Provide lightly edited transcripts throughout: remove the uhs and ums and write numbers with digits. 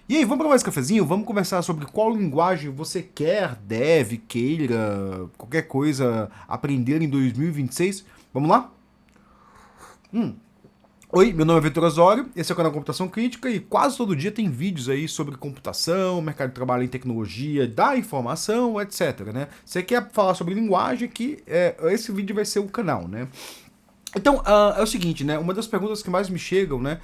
E aí, vamos para mais cafezinho? Vamos conversar sobre qual linguagem você quer, deve, queira, qualquer coisa aprender em 2026? Vamos lá? Oi, meu nome é Vitor Osório, esse é o canal Computação Crítica e quase todo dia tem vídeos aí sobre computação, mercado de trabalho em tecnologia, da informação, etc, né? Você quer falar sobre linguagem aqui, esse vídeo vai ser o canal, né? Então, é o seguinte, né? Uma das perguntas que mais me chegam, né,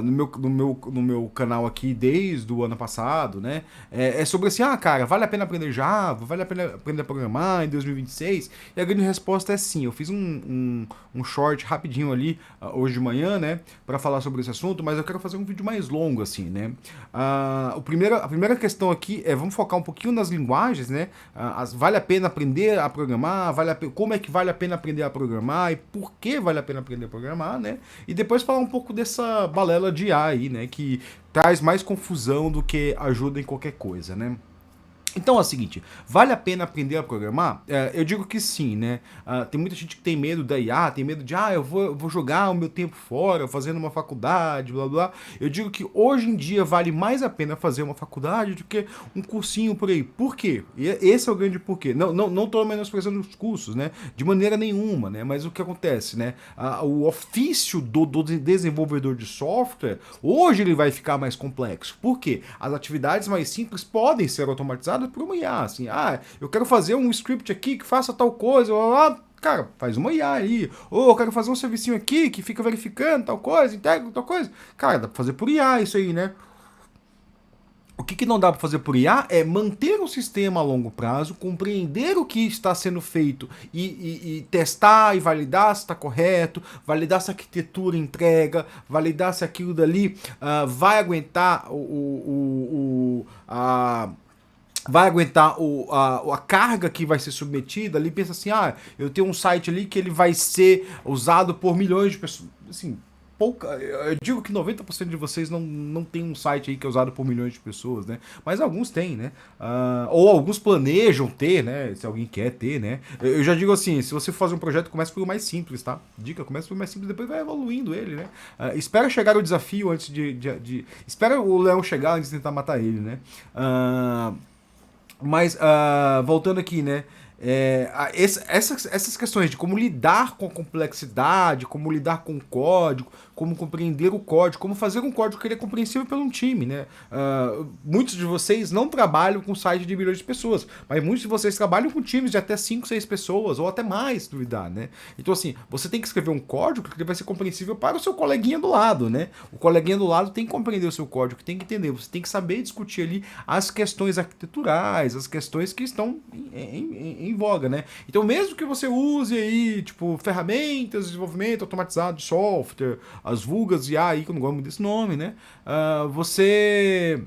no meu canal aqui desde o ano passado, né, é sobre assim, cara, vale a pena aprender Java? Vale a pena aprender a programar em 2026? E 26? E a grande resposta é sim. Eu fiz um short rapidinho ali, hoje de manhã, né, para falar sobre esse assunto, mas eu quero fazer um vídeo mais longo, assim, né. A primeira questão aqui é, vamos focar um pouquinho nas linguagens, né, vale a pena aprender a programar? Como é que vale a pena aprender a programar? E por que vale a pena aprender a programar, né? E depois falar um pouco dessa balela de IA aí, né? Que traz mais confusão do que ajuda em qualquer coisa, né? Então é o seguinte, vale a pena aprender a programar? Eu digo que sim, né? Tem muita gente que tem medo da IA, tem medo de, eu vou jogar o meu tempo fora, fazendo uma faculdade, blá blá. Eu digo que hoje em dia vale mais a pena fazer uma faculdade do que um cursinho por aí. Por quê? Esse é o grande porquê. Não tô menosprezando os cursos, né? De maneira nenhuma, né? Mas o que acontece, né? O ofício do desenvolvedor de software, hoje ele vai ficar mais complexo. Por quê? As atividades mais simples podem ser automatizadas por uma IA, assim, eu quero fazer um script aqui que faça tal coisa, blá, blá, blá. Cara, faz uma IA aí. Ou eu quero fazer um servicinho aqui que fica verificando tal coisa, integra tal coisa. Cara, dá pra fazer por IA isso aí, né? O que não dá para fazer por IA é manter o sistema a longo prazo, compreender o que está sendo feito e testar e validar se está correto, validar se a arquitetura entrega, validar se aquilo dali vai aguentar vai aguentar a carga que vai ser submetida ali. Pensa assim, eu tenho um site ali que ele vai ser usado por milhões de pessoas. Assim, eu digo que 90% de vocês não tem um site aí que é usado por milhões de pessoas, né? Mas alguns têm, né? Ou alguns planejam ter, né? Se alguém quer ter, né? Eu já digo assim, se você for fazer um projeto, comece pelo mais simples, tá? Dica, comece pelo mais simples, depois vai evoluindo ele, né? Espera chegar o desafio antes espera o leão chegar antes de tentar matar ele, né? Mas, voltando aqui, né? Essas questões de como lidar com a complexidade, como lidar com o código, como compreender o código, como fazer um código que ele é compreensível por um time, né? Muitos de vocês não trabalham com site de milhões de pessoas, mas muitos de vocês trabalham com times de até 5, 6 pessoas, ou até mais, se duvidar, né? Então, assim, você tem que escrever um código que vai ser compreensível para o seu coleguinha do lado, né? O coleguinha do lado tem que compreender o seu código, tem que entender, você tem que saber discutir ali as questões arquiteturais, as questões que estão em voga, né? Então, mesmo que você use aí, tipo, ferramentas de desenvolvimento automatizado de software, as vulgas IA aí, que eu não gosto muito desse nome, né? Você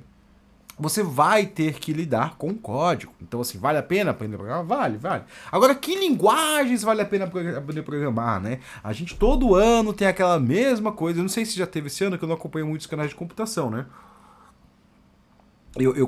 vai ter que lidar com o código. Então, assim, vale a pena aprender a programar? Vale, vale. Agora, que linguagens vale a pena aprender a programar, né? A gente todo ano tem aquela mesma coisa. Eu não sei se já teve esse ano, que eu não acompanho muitos canais de computação, né?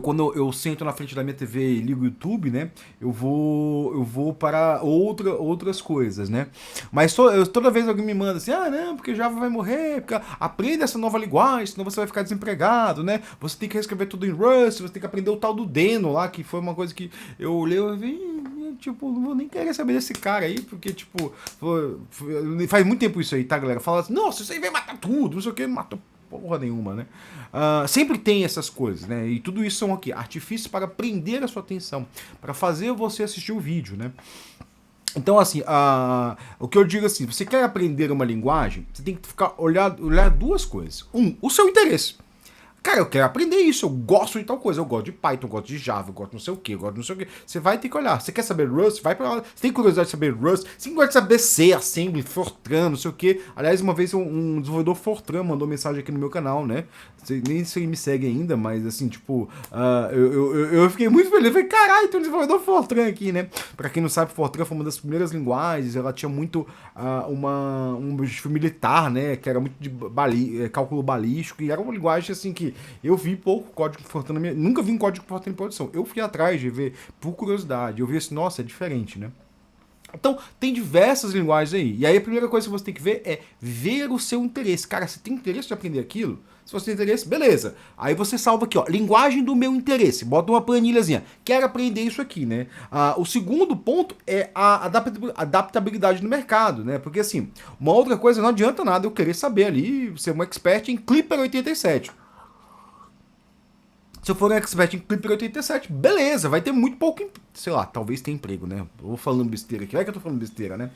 Quando eu sento na frente da minha TV e ligo o YouTube, né? Eu vou para outras coisas, né? Mas toda vez alguém me manda assim, não, porque Java vai morrer, porque aprenda essa nova linguagem, senão você vai ficar desempregado, né? Você tem que reescrever tudo em Rust, você tem que aprender o tal do Deno lá, que foi uma coisa que eu olhei e vi, tipo, não vou nem querer saber desse cara aí, porque, tipo, faz muito tempo isso aí, tá, galera? Fala assim, nossa, isso aí vai matar tudo, não sei o que, matou porra nenhuma, né? Sempre tem essas coisas, né? E tudo isso são aqui artifícios para prender a sua atenção, para fazer você assistir o vídeo, né? Então, assim, o que eu digo assim, você quer aprender uma linguagem, você tem que olhar duas coisas. O seu interesse. Cara, eu quero aprender isso, eu gosto de tal coisa, eu gosto de Python, eu gosto de Java, eu gosto de não sei o que, eu gosto de não sei o que. Você vai ter que olhar. Você quer saber Rust? Vai pra lá. Você tem curiosidade de saber Rust? Você gosta de saber C, Assembly, Fortran, não sei o que. Aliás, uma vez um desenvolvedor Fortran mandou mensagem aqui no meu canal, né? Nem sei se ele me segue ainda, mas assim, tipo, eu fiquei muito feliz. Eu falei, caralho, tem um desenvolvedor Fortran aqui, né? Pra quem não sabe, Fortran foi uma das primeiras linguagens, ela tinha muito um objetivo militar, né? Que era muito de cálculo balístico, e era uma linguagem assim que eu vi pouco código de Fortran nunca vi um código de Fortran em produção. Eu fui atrás de ver por curiosidade. Eu vi assim, nossa, é diferente, né? Então, tem diversas linguagens aí. E aí a primeira coisa que você tem que ver é ver o seu interesse. Cara, você tem interesse de aprender aquilo? Se você tem interesse, beleza. Aí você salva aqui, ó, linguagem do meu interesse. Bota uma planilhazinha. Quero aprender isso aqui, né? O segundo ponto é a adaptabilidade no mercado, né? Porque assim, uma outra coisa, não adianta nada eu querer saber ali, ser um expert em Clipper 87. Se eu for um expert em Clipper 87, beleza, vai ter muito pouco, sei lá, talvez tenha emprego, né? Eu vou falando besteira aqui, vai que eu tô falando besteira, né?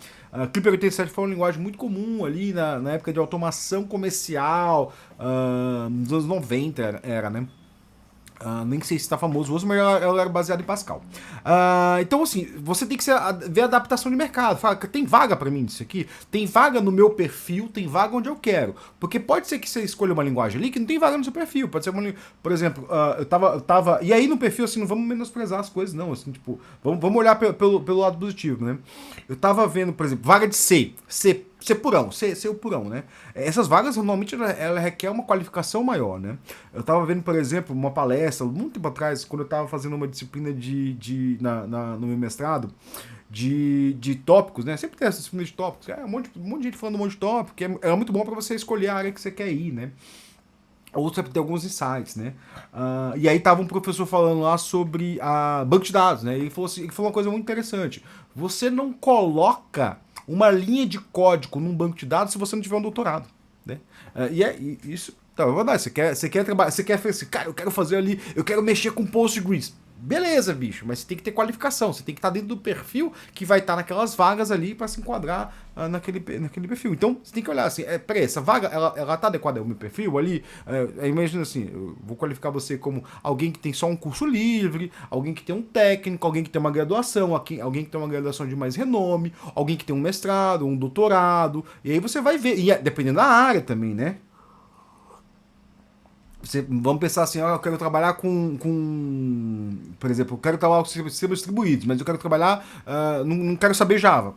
Clipper 87 foi uma linguagem muito comum ali na época de automação comercial, nos anos 90 era, né? Nem sei se está famoso hoje, mas ela era baseada em Pascal. Então, assim, você tem que ver a adaptação de mercado. Fala, tem vaga para mim disso aqui? Tem vaga no meu perfil? Tem vaga onde eu quero? Porque pode ser que você escolha uma linguagem ali que não tem vaga no seu perfil. Pode ser por exemplo, eu tava. E aí no perfil, assim, não vamos menosprezar as coisas, não. Assim, tipo, vamos olhar pelo lado positivo, né? Eu tava vendo, por exemplo, vaga de ser purão, ser o purão, né? Essas vagas, normalmente, ela requer uma qualificação maior, né? Eu tava vendo, por exemplo, uma palestra, muito tempo atrás, quando eu tava fazendo uma disciplina no meu mestrado, de tópicos, né? Sempre tem essa disciplina de tópicos. Um monte de gente falando um monte de tópico, que é muito bom para você escolher a área que você quer ir, né? Ou você tem alguns insights, né? E aí tava um professor falando lá sobre banco de dados, né? Ele falou uma coisa muito interessante. Você não coloca uma linha de código num banco de dados se você não tiver um doutorado, né? Isso, tá, é verdade. Você quer trabalhar, você quer fazer assim, cara, eu quero fazer ali, eu quero mexer com Postgres. Beleza, bicho, mas você tem que ter qualificação, você tem que estar dentro do perfil que vai estar naquelas vagas ali para se enquadrar naquele perfil. Então, você tem que olhar assim, peraí, essa vaga, ela tá adequada ao meu perfil ali? Imagina assim, eu vou qualificar você como alguém que tem só um curso livre, alguém que tem um técnico, alguém que tem uma graduação, alguém que tem uma graduação de mais renome, alguém que tem um mestrado, um doutorado, e aí você vai ver, e dependendo da área também, né? Vamos pensar assim, eu quero trabalhar por exemplo, eu quero trabalhar com sistemas distribuídos, mas eu quero trabalhar, não quero saber Java.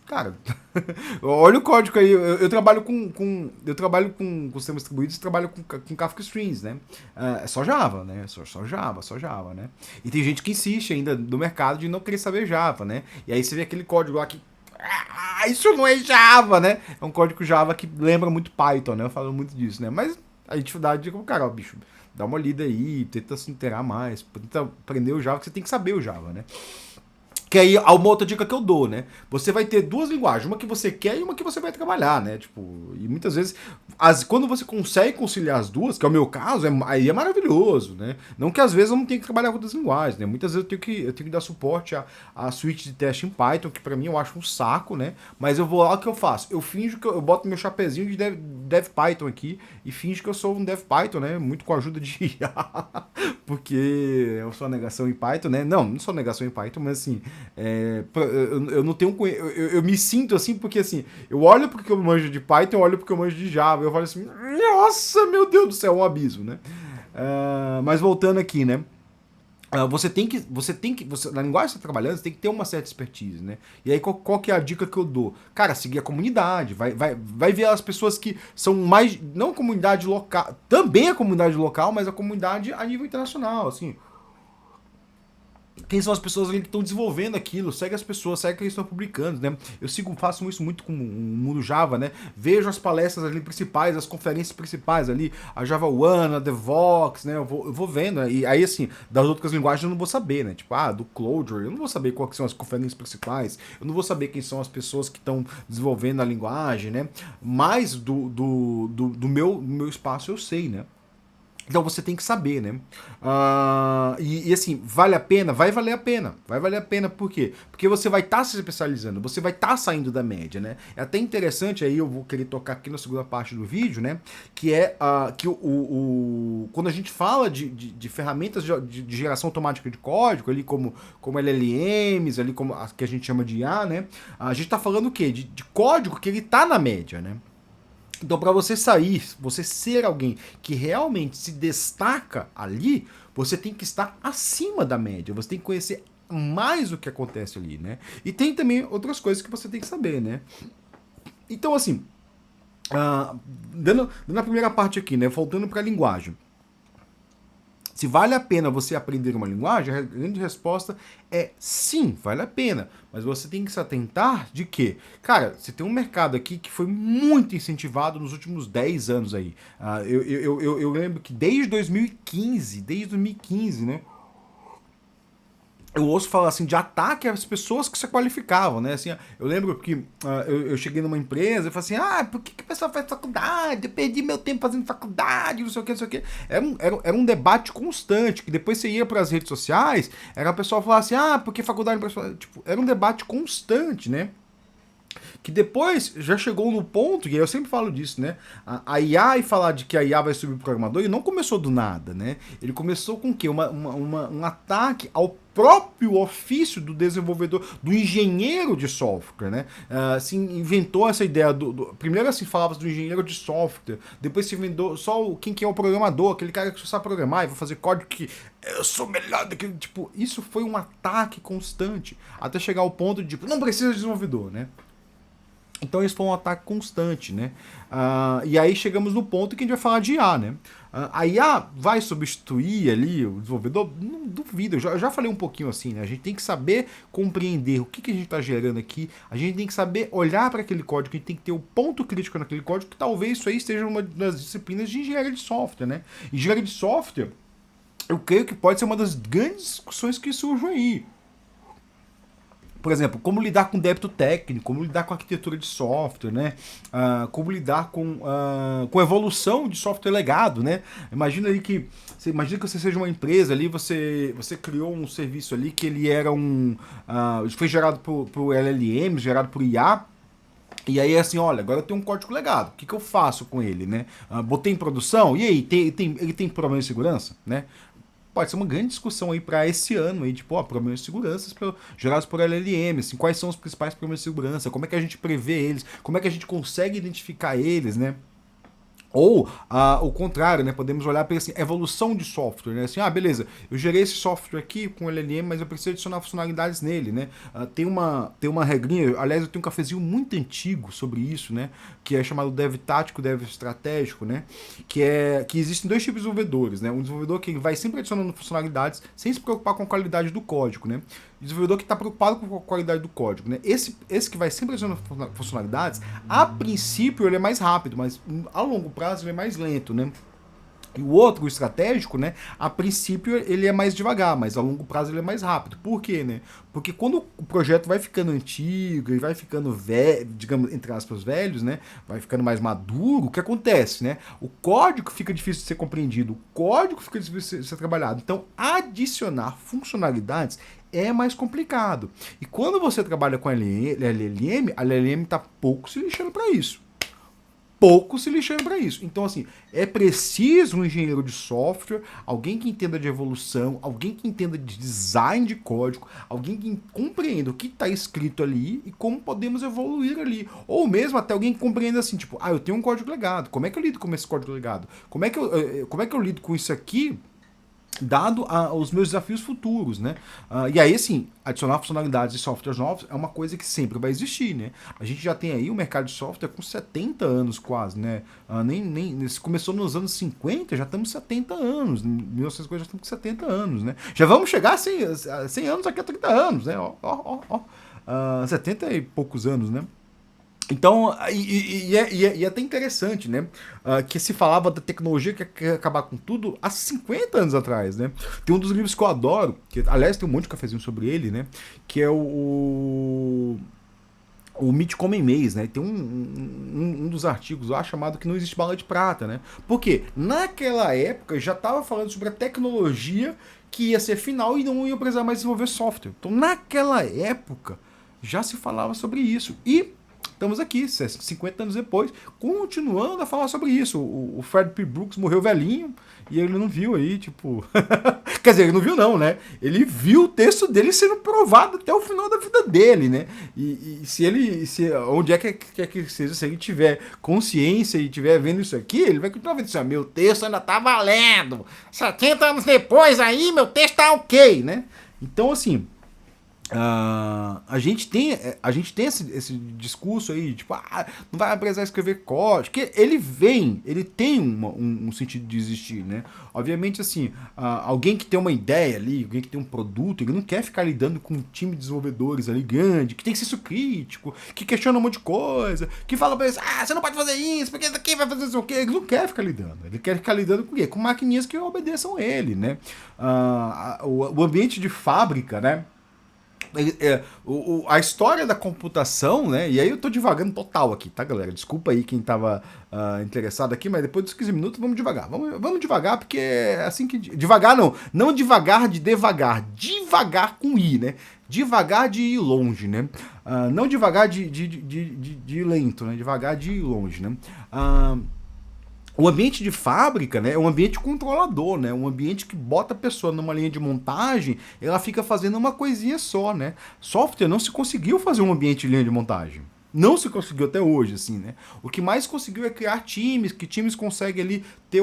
Cara, olha o código aí, eu trabalho com sistemas distribuídos e trabalho com Kafka Streams, né? É só Java, né? Só Java, né? E tem gente que insiste ainda no mercado de não querer saber Java, né? E aí você vê aquele código lá que isso não é Java, né? É um código Java que lembra muito Python, né? Eu falo muito disso, né? Mas a dificuldade é, cara, ó, bicho, dá uma lida aí, tenta se inteirar mais, tenta aprender o Java, que você tem que saber o Java, né? Que aí, uma outra dica que eu dou, né? Você vai ter duas linguagens, uma que você quer e uma que você vai trabalhar, né? Tipo, e muitas vezes, quando você consegue conciliar as duas, que é o meu caso, aí é maravilhoso, né? Não que às vezes eu não tenha que trabalhar com outras linguagens, né? Muitas vezes eu tenho que dar suporte a suíte de teste em Python, que pra mim eu acho um saco, né? Mas eu vou lá, o que eu faço? Eu finjo que eu boto meu chapezinho de dev Python aqui e finjo que eu sou um dev Python, né? Muito com a ajuda de IA, porque eu sou uma negação em Python, né? Não sou negação em Python, mas assim, eu não tenho eu me sinto assim porque assim eu olho porque eu manjo de Python, eu olho porque eu manjo de Java, eu falo assim, nossa, meu Deus do céu, um abismo, né? Mas voltando aqui, né? Na linguagem que você está trabalhando, você tem que ter uma certa expertise, né? E aí, qual que é a dica que eu dou? Cara, seguir a comunidade, vai ver as pessoas que são mais, não a comunidade local, também a comunidade local, mas a comunidade a nível internacional, assim. Quem são as pessoas ali que estão desenvolvendo aquilo, segue as pessoas, segue o que eles estão publicando, né? Faço isso muito com o mundo Java, né? Vejo as palestras ali principais, as conferências principais ali, a Java One, a Devox, né? Eu vou vendo, né? E aí, assim, das outras linguagens eu não vou saber, né? Tipo, do Clojure, eu não vou saber quais são as conferências principais, eu não vou saber quem são as pessoas que estão desenvolvendo a linguagem, né? Mas do meu espaço eu sei, né? Então você tem que saber, né? E assim, vale a pena? Vai valer a pena. Vai valer a pena por quê? Porque você vai estar se especializando, você vai estar saindo da média, né? É até interessante, aí eu vou querer tocar aqui na segunda parte do vídeo, né? Que é que quando a gente fala de ferramentas de geração automática de código, ali como LLMs, ali como a que a gente chama de IA, né? A gente está falando o quê? De código que ele está na média, né? Então, para você sair, você ser alguém que realmente se destaca ali, você tem que estar acima da média. Você tem que conhecer mais o que acontece ali, né? E tem também outras coisas que você tem que saber, né? Então, assim, dando a primeira parte aqui, né? Voltando para a linguagem. Se vale a pena você aprender uma linguagem, a grande resposta é sim, vale a pena. Mas você tem que se atentar de que, cara, você tem um mercado aqui que foi muito incentivado nos últimos 10 anos aí. Eu lembro que desde 2015, né? Eu ouço falar assim de ataque às pessoas que se qualificavam, né? Assim, eu lembro que eu cheguei numa empresa e falei assim, por que o pessoal faz faculdade? Eu perdi meu tempo fazendo faculdade, não sei o que, não sei o que. Era um debate constante, que depois você ia para as redes sociais, era o pessoal falar assim, porque faculdade... Tipo, era um debate constante, né? Que depois já chegou no ponto, e eu sempre falo disso, né? A IA, e falar de que a IA vai subir o programador, ele não começou do nada, né? Ele começou com o quê? Um ataque ao próprio ofício do desenvolvedor, do engenheiro de software, né? Se inventou essa ideia primeiro assim falava do engenheiro de software, depois se inventou só quem que é o programador, aquele cara que só sabe programar e vai fazer código que eu sou melhor do que, tipo, isso foi um ataque constante, até chegar ao ponto de, tipo, não precisa de desenvolvedor, né? Então isso foi um ataque constante, né? E aí chegamos no ponto que a gente vai falar de IA, né? A IA vai substituir ali o desenvolvedor? Não duvido, eu já falei um pouquinho assim, né? A gente tem que saber compreender o que a gente está gerando aqui, a gente tem que saber olhar para aquele código, a gente tem que ter o ponto crítico naquele código, que talvez isso aí esteja uma das disciplinas de engenharia de software, né? Engenharia de software, eu creio que pode ser uma das grandes discussões que surgem aí. Por exemplo, como lidar com débito técnico, como lidar com arquitetura de software, né? Como lidar com evolução de software legado, né? Imagina que você seja uma empresa ali, você criou um serviço ali que ele era foi gerado por LLM, gerado por IA. E aí assim, olha, agora eu tenho um código legado, o que eu faço com ele, né? Botei em produção, e aí, ele tem problema de segurança, né? Pode ser uma grande discussão aí para esse ano aí, tipo, problemas de segurança gerados por LLM, assim, quais são os principais problemas de segurança, como é que a gente prevê eles, como é que a gente consegue identificar eles, né? Ou o contrário, né? Podemos olhar para assim, evolução de software, né? Assim, beleza, eu gerei esse software aqui com LLM, mas eu preciso adicionar funcionalidades nele, né? Tem uma regrinha, aliás, eu tenho um cafezinho muito antigo sobre isso, né? Que é chamado dev tático, dev estratégico, né? Que existem dois tipos de desenvolvedores, né? Um desenvolvedor que vai sempre adicionando funcionalidades sem se preocupar com a qualidade do código, né? O desenvolvedor que está preocupado com a qualidade do código, né? Esse que vai sempre adicionando funcionalidades, a princípio ele é mais rápido, mas a longo prazo ele é mais lento, né? E o outro, o estratégico, né? A princípio ele é mais devagar, mas a longo prazo ele é mais rápido. Por quê, né? Porque quando o projeto vai ficando antigo e vai ficando velho, digamos, entre aspas, velhos, né? Vai ficando mais maduro, o que acontece, né? O código fica difícil de ser compreendido, o código fica difícil de ser trabalhado. Então, adicionar funcionalidades é mais complicado. E quando você trabalha com LLM, a LLM está pouco se lixando para isso. Então, assim, é preciso um engenheiro de software, alguém que entenda de evolução, alguém que entenda de design de código, alguém que compreenda o que está escrito ali e como podemos evoluir ali. Ou mesmo até alguém que compreenda assim, tipo, eu tenho um código legado, como é que eu lido com esse código legado? Como é que eu lido com isso aqui, dado os meus desafios futuros, né? E aí, assim, adicionar funcionalidades de softwares novos é uma coisa que sempre vai existir, né? A gente já tem aí o mercado de software com 70 anos quase, né? Começou nos anos 50, já estamos 70 anos. Em 1950 já estamos com 70 anos, né? Já vamos chegar a 100 anos daqui a 30 anos, né? 70 e poucos anos, né? Então, e é até interessante, né? Que se falava da tecnologia que quer acabar com tudo há 50 anos atrás, né? Tem um dos livros que eu adoro, que aliás tem um monte de cafezinho sobre ele, né? Que é o Mite Come Mês, né? Tem um dos artigos lá chamado que não existe bala de prata, né? Porque naquela época já estava falando sobre a tecnologia que ia ser final e não ia precisar mais desenvolver software. Então, naquela época já se falava sobre isso. E estamos aqui, 50 anos depois, continuando a falar sobre isso. O Fred P. Brooks morreu velhinho e ele não viu aí, tipo... Quer dizer, ele não viu não, né? Ele viu o texto dele sendo provado até o final da vida dele, né? E onde é que seja, se ele tiver consciência e estiver vendo isso aqui, ele vai continuar vendo isso. Meu texto ainda tá valendo. 70 anos depois aí, meu texto tá ok, né? Então, assim... A gente tem esse discurso aí, tipo, não vai precisar escrever código, que ele tem um sentido de existir, né? Obviamente, assim, alguém que tem uma ideia ali, alguém que tem um produto, ele não quer ficar lidando com um time de desenvolvedores ali grande, que tem senso crítico, que questiona um monte de coisa, que fala pra eles, você não pode fazer isso, porque isso aqui vai fazer isso o quê? Ele não quer ficar lidando, ele quer ficar lidando com o quê? Com maquininhas que obedeçam ele, né? O ambiente de fábrica, né? A história da computação, né? E aí eu tô divagando total aqui, tá, galera? Desculpa aí quem tava interessado aqui, mas depois dos 15 minutos vamos devagar. Vamos devagar, porque é assim que. Devagar não. Não devagar de devagar. Devagar com I, né? Devagar de ir longe, né? Não devagar de ir lento, né? Devagar de ir longe, né? O ambiente de fábrica, né, é um ambiente controlador, né? Um ambiente que bota a pessoa numa linha de montagem, ela fica fazendo uma coisinha só, né? Software não se conseguiu fazer um ambiente de linha de montagem. Não se conseguiu até hoje, assim, né? O que mais conseguiu é criar times, que times conseguem ali ter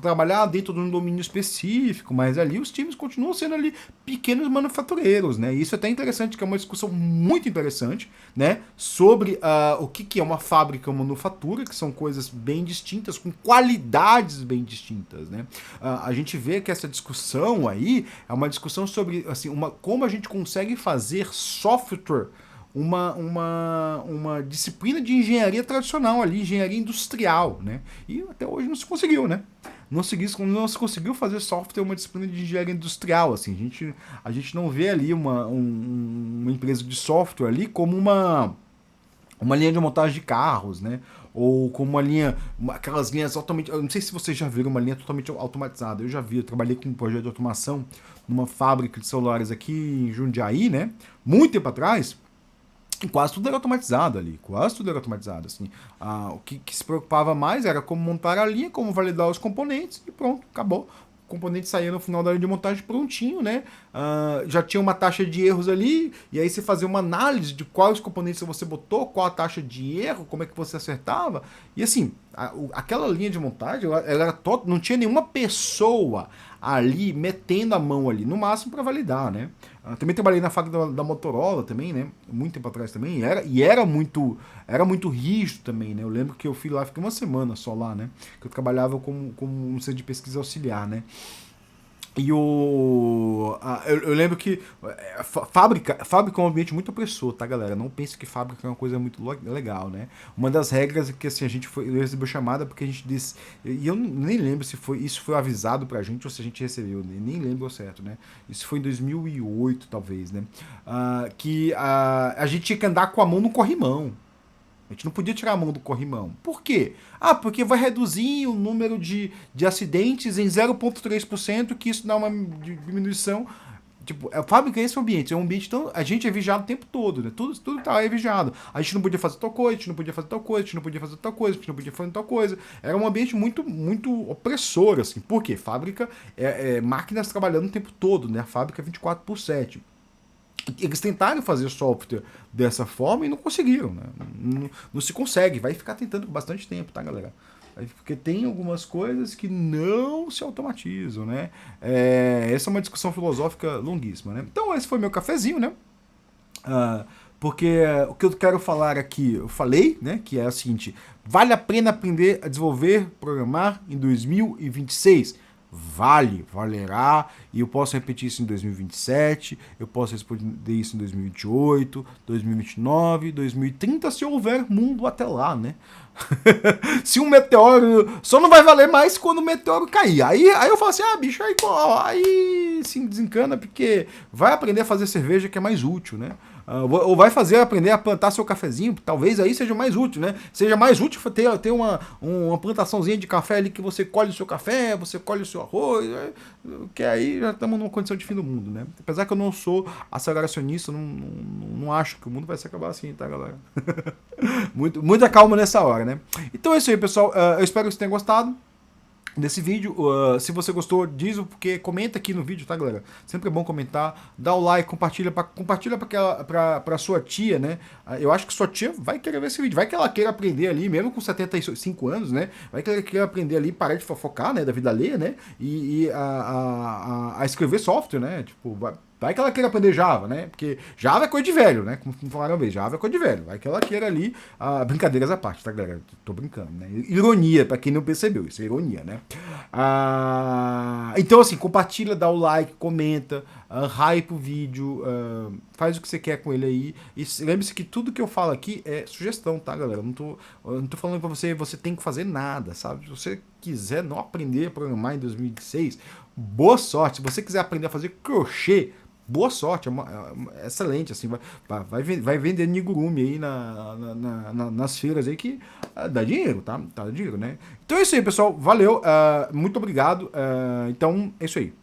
trabalhar dentro de um domínio específico, mas ali os times continuam sendo ali pequenos manufatureiros, né? E isso é até interessante, que é uma discussão muito interessante, né? Sobre o que é uma fábrica ou manufatura, que são coisas bem distintas, com qualidades bem distintas, né? A gente vê que essa discussão aí é uma discussão sobre assim, como a gente consegue fazer software uma disciplina de engenharia tradicional ali, engenharia industrial, né? E até hoje não se conseguiu, né? Não se conseguiu fazer software uma disciplina de engenharia industrial, assim. A gente não vê ali uma empresa de software ali como uma linha de montagem de carros, né? Ou como aquelas linhas altamente. Eu não sei se vocês já viram uma linha totalmente automatizada. Eu já vi, eu trabalhei com um projeto de automação numa fábrica de celulares aqui em Jundiaí, né? Muito tempo atrás. E quase tudo era automatizado ali, quase tudo era automatizado, assim. O que se preocupava mais era como montar a linha, como validar os componentes e pronto, acabou. O componente saía no final da linha de montagem prontinho, né? Já tinha uma taxa de erros ali, e aí você fazia uma análise de quais componentes você botou, qual a taxa de erro, como é que você acertava. E assim, aquela linha de montagem, ela era não tinha nenhuma pessoa ali metendo a mão ali, no máximo para validar, né? Também trabalhei na fábrica da Motorola também, né? Muito tempo atrás também. Era muito rígido também, né? Eu lembro que eu fui lá, fiquei uma semana só lá, né? Que eu trabalhava como um centro de pesquisa auxiliar, né? E eu lembro que fábrica é um ambiente muito opressor, tá, galera? Não pense que fábrica é uma coisa muito legal, né? Uma das regras é que assim, a gente recebeu chamada porque a gente disse. E eu nem lembro se isso foi avisado pra gente ou se a gente recebeu, nem lembro certo, né? Isso foi em 2008, talvez, né? Que a gente tinha que andar com a mão no corrimão. A gente não podia tirar a mão do corrimão. Por quê? Porque vai reduzir o número de acidentes em 0,3%, que isso dá uma diminuição. Tipo, a fábrica é esse ambiente. É um ambiente tão. A gente é vigiado o tempo todo, né? Tudo tá vigiado. A gente não podia fazer tal coisa, a gente não podia fazer tal coisa, a gente não podia fazer tal coisa, a gente não podia fazer tal coisa. Era um ambiente muito opressor, assim. Por quê? Fábrica máquinas trabalhando o tempo todo, né? A fábrica é 24/7. Eles tentaram fazer software dessa forma e não conseguiram, né? Não se consegue, vai ficar tentando por bastante tempo, tá, galera? Porque tem algumas coisas que não se automatizam, né? Essa é uma discussão filosófica longuíssima, né? Então esse foi meu cafezinho, né? Porque o que eu quero falar aqui, eu falei, né? Que é o seguinte: vale a pena aprender a desenvolver, programar em 2026? Valerá, e eu posso repetir isso em 2027, eu posso responder isso em 2028, 2029, 2030, se houver mundo até lá, né? Se um meteoro. Só não vai valer mais quando o meteoro cair. Aí eu falo assim: bicho, aí se desencana, porque vai aprender a fazer cerveja que é mais útil, né? Ou vai aprender a plantar seu cafezinho, talvez aí seja mais útil, né? Seja mais útil ter uma plantaçãozinha de café ali que você colhe o seu café, você colhe o seu arroz, que aí já estamos numa condição de fim do mundo, né? Apesar que eu não sou aceleracionista, não acho que o mundo vai se acabar assim, tá, galera? Muita calma nessa hora, né? Então é isso aí, pessoal. Eu espero que vocês tenham gostado desse vídeo. Se você gostou, diz o porque, comenta aqui no vídeo, tá, galera? Sempre é bom comentar, dá o like, compartilha pra sua tia, né? Eu acho que sua tia vai querer ver esse vídeo, vai que ela queira aprender ali, mesmo com 75 anos, né? Vai que ela queira aprender ali, parar de fofocar, né, da vida alheia, né? E a escrever software, né? Tipo, Vai que ela queira aprender Java, né? Porque Java é coisa de velho, né? Como falaram uma vez, Java é coisa de velho. Vai que ela queira ali, brincadeiras à parte, tá, galera? Tô brincando, né? Ironia, pra quem não percebeu, isso é ironia, né? Então, assim, compartilha, dá o like, comenta, hype o vídeo, faz o que você quer com ele aí. E lembre-se que tudo que eu falo aqui é sugestão, tá, galera? Eu não tô falando pra você tem que fazer nada, sabe? Se você quiser não aprender a programar em 2006, boa sorte. Se você quiser aprender a fazer crochê, boa sorte, é excelente, assim, vai vender Nigurumi aí nas feiras aí que dá dinheiro, tá? Dá dinheiro, né? Então é isso aí, pessoal, valeu, muito obrigado, então é isso aí.